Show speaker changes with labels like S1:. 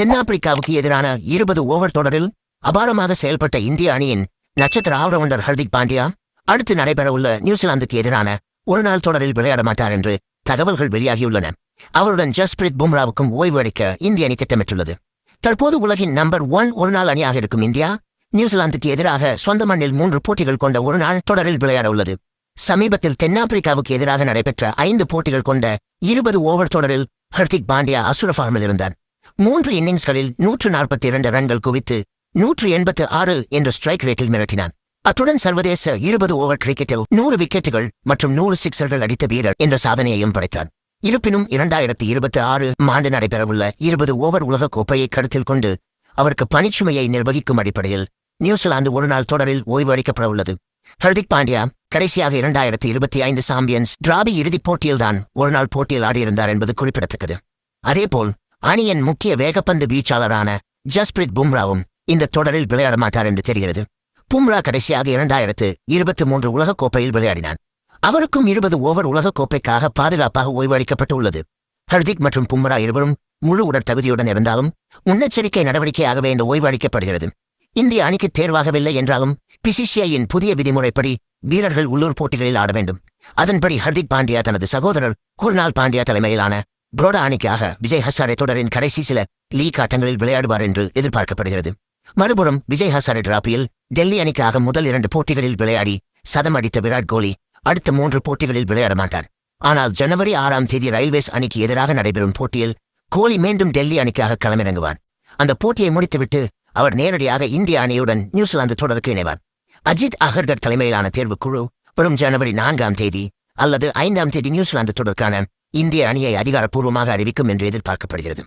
S1: தென்னாப்பிரிக்காவுக்கு எதிரான 20 ஓவர் தொடரில் அபாரமாக செயல்பட்ட இந்திய அணியின் நட்சத்திர ஆல்ரவுண்டர் ஹர்திக் பாண்டியா அடுத்து நடைபெறவுள்ள நியூசிலாந்துக்கு எதிரான ஒருநாள் தொடரில் விளையாட மாட்டார் என்று தகவல்கள் வெளியாகியுள்ளன. அவருடன் ஜஸ்பிரித் பும்ராவுக்கும் ஓய்வு அளிக்க இந்திய அணி திட்டமிட்டுள்ளது. தற்போது உலகின் நம்பர் 1 ஒருநாள் அணியாக இருக்கும் இந்தியா நியூசிலாந்துக்கு எதிராக சொந்த மண்ணில் 3 போட்டிகள் கொண்ட ஒருநாள் தொடரில் விளையாட உள்ளது. சமீபத்தில் தென்னாப்பிரிக்காவுக்கு எதிராக நடைபெற்ற 5 போட்டிகள் கொண்ட 20 ஓவர் தொடரில் ஹர்திக் பாண்டியா அசுர ஃபார்மில் இருந்தார். 3 இன்னிங்ஸ்களில் 142 ரன்கள் குவித்து 186 என்ற ஸ்ட்ரைக் ரேட்டில் மிரட்டினார். அத்துடன் சர்வதேச 20 ஓவர் கிரிக்கெட்டில் 100 விக்கெட்டுகள் மற்றும் 100 சிக்ஸர்கள் அடித்த வீரர் என்ற சாதனையையும் படைத்தார். இருப்பினும் 2026 ஆண்டு நடைபெறவுள்ள 20 ஓவர் உலகக் கோப்பையை கருத்தில் கொண்டு அவருக்கு பணிச்சுமையை நிர்வகிக்கும் அடிப்படையில் நியூசிலாந்து ஒருநாள் தொடரில் ஓய்வு அளிக்கப்பட உள்ளது. ஹர்திக் பாண்டியா கடைசியாக 2025 சாம்பியன்ஸ் டிராபி இறுதிப் போட்டியில்தான் ஒருநாள் போட்டியில் ஆடியிருந்தார் என்பது குறிப்பிடத்தக்கது. அதேபோல் அணியின் முக்கிய வேகப்பந்து வீச்சாளரான ஜஸ்பிரித் பும்ராவும் இந்த தொடரில் விளையாட மாட்டார் என்று தெரிகிறது. பும்ரா கடைசியாக 2023 உலகக் கோப்பையில் விளையாடினார். அவருக்கும் 20 ஓவர் உலகக் கோப்பைக்காக பாதுகாப்பாக ஓய்வு அளிக்கப்பட்டு உள்ளது. ஹர்திக் மற்றும் பும்ரா இருவரும் முழு உடற்தகுதியுடன் இருந்தாலும் முன்னெச்சரிக்கை நடவடிக்கையாகவே இந்த ஓய்வு அளிக்கப்படுகிறது. இந்திய அணிக்கு தேர்வாகவில்லை என்றாலும் பிசிசிஐயின் புதிய விதிமுறைப்படி வீரர்கள் உள்ளூர் போட்டிகளில் ஆட வேண்டும். அதன்படி ஹர்திக் பாண்டியா தனது சகோதரர் குர்னால் பாண்டியா தலைமையிலான புரோடா அணிக்காக விஜய் ஹசாரே தொடரின் கடைசி சில லீக் ஆட்டங்களில் விளையாடுவார் என்று எதிர்பார்க்கப்படுகிறது. மறுபுறம் விஜய் ஹசாரே டிராபியில் டெல்லி அணிக்காக முதல் 2 போட்டிகளில் விளையாடி சதம் அடித்த விராட் கோலி அடுத்த 3 போட்டிகளில் விளையாட மாட்டார். ஆனால் ஜனவரி 6ஆம் தேதி ரயில்வேஸ் அணிக்கு எதிராக நடைபெறும் போட்டியில் கோலி மீண்டும் டெல்லி அணிக்காக களமிறங்குவார். அந்த போட்டியை முடித்துவிட்டு அவர் நேரடியாக இந்திய அணியுடன் நியூசிலாந்து தொடருக்கு இணைவார். அஜித் அகர்கர் தலைமையிலான தேர்வுக்குழு வரும் ஜனவரி 4ஆம் தேதி அல்லது 5ஆம் தேதி நியூசிலாந்து தொடருக்கான இந்திய அணியை அதிகாரப்பூர்வமாக அறிவிக்கும் என்று எதிர்பார்க்கப்படுகிறது.